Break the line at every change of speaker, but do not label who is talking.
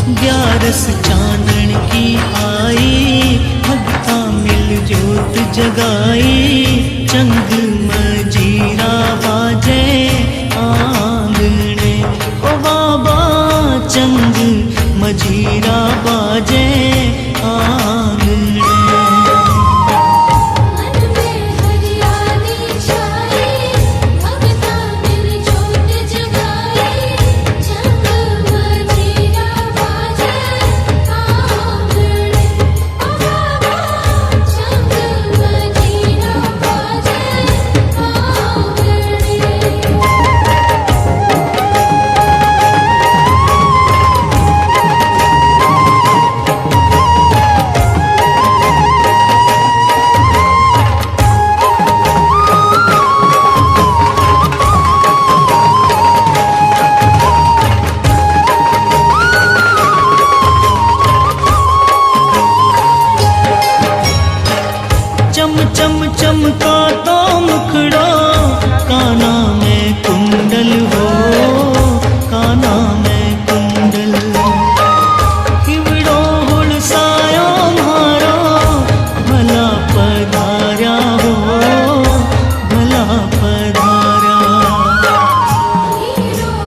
ग्यारस चानन की आई, भक्ता मिल जोत जगाई। चंग मजीरा बाजे आंगणे, ओ बाबा चंग मजीरा बाजे आंगणे। चम चम चमका तो